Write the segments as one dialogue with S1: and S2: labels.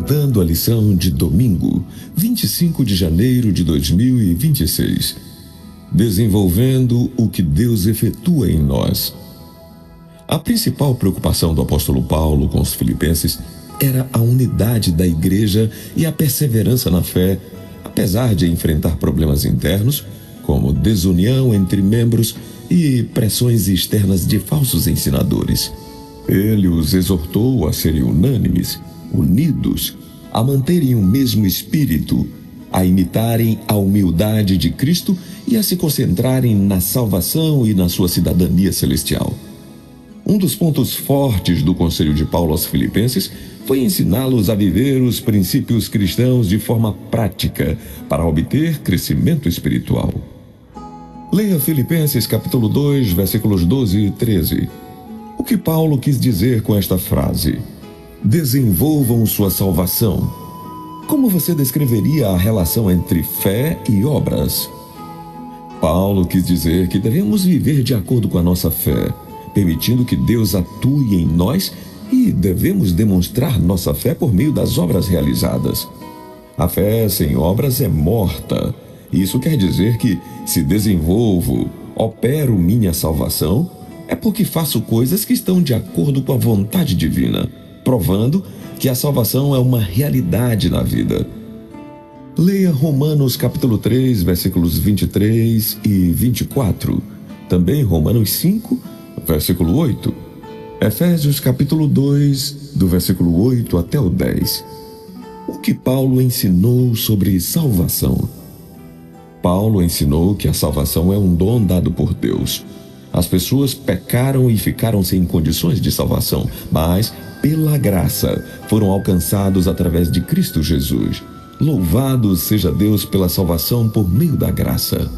S1: Dando a lição de domingo, 25 de janeiro de 2026. Desenvolvendo o que Deus efetua em nós. A principal preocupação do apóstolo Paulo com os filipenses era a unidade da igreja e a perseverança na fé, apesar de enfrentar problemas internos, como desunião entre membros e pressões externas de falsos ensinadores. Ele os exortou a serem unânimes, unidos, a manterem o mesmo espírito, a imitarem a humildade de Cristo e a se concentrarem na salvação e na sua cidadania celestial. Um dos pontos fortes do conselho de Paulo aos filipenses foi ensiná-los a viver os princípios cristãos de forma prática para obter crescimento espiritual. Leia Filipenses capítulo 2, versículos 12 e 13. O que Paulo quis dizer com esta frase? Desenvolvam sua salvação. Como você descreveria a relação entre fé e obras? Paulo quis dizer que devemos viver de acordo com a nossa fé, permitindo que Deus atue em nós, e devemos demonstrar nossa fé por meio das obras realizadas. A fé sem obras é morta. Isso quer dizer que, se desenvolvo, opero minha salvação, é porque faço coisas que estão de acordo com a vontade divina, provando que a salvação é uma realidade na vida. Leia Romanos capítulo 3, versículos 23 e 24. Também Romanos 5, versículo 8. Efésios capítulo 2, do versículo 8 até o 10. O que Paulo ensinou sobre salvação? Paulo ensinou que a salvação é um dom dado por Deus. As pessoas pecaram e ficaram sem condições de salvação, mas, pela graça, foram alcançados através de Cristo Jesus. Louvado seja Deus pela salvação por meio da graça.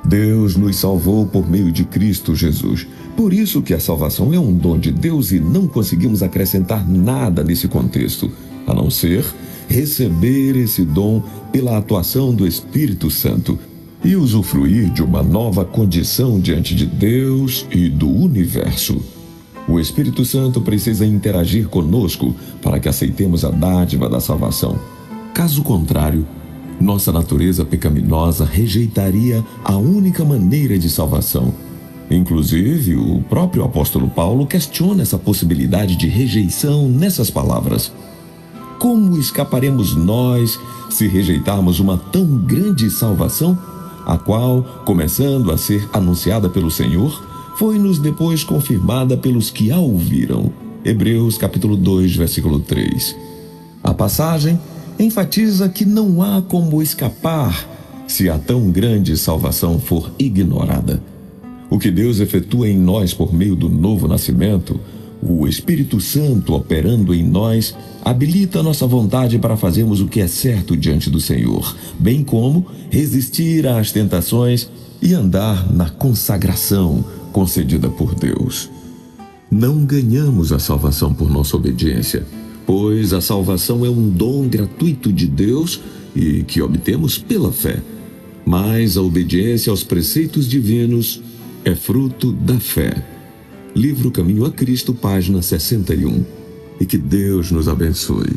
S1: Deus nos salvou por meio de Cristo Jesus. Por isso que a salvação é um dom de Deus e não conseguimos acrescentar nada nesse contexto, a não ser receber esse dom pela atuação do Espírito Santo e usufruir de uma nova condição diante de Deus e do universo. O Espírito Santo precisa interagir conosco para que aceitemos a dádiva da salvação. Caso contrário, nossa natureza pecaminosa rejeitaria a única maneira de salvação. Inclusive, o próprio apóstolo Paulo questiona essa possibilidade de rejeição nessas palavras. Como escaparemos nós se rejeitarmos uma tão grande salvação, a qual, começando a ser anunciada pelo Senhor, foi-nos depois confirmada pelos que a ouviram? Hebreus capítulo 2, versículo 3. A passagem enfatiza que não há como escapar se a tão grande salvação for ignorada. O que Deus efetua em nós por meio do novo nascimento, o Espírito Santo operando em nós, habilita nossa vontade para fazermos o que é certo diante do Senhor, bem como resistir às tentações e andar na consagração concedida por Deus. Não ganhamos a salvação por nossa obediência, pois a salvação é um dom gratuito de Deus e que obtemos pela fé. Mas a obediência aos preceitos divinos é fruto da fé. Livro Caminho a Cristo, página 61. E que Deus nos abençoe.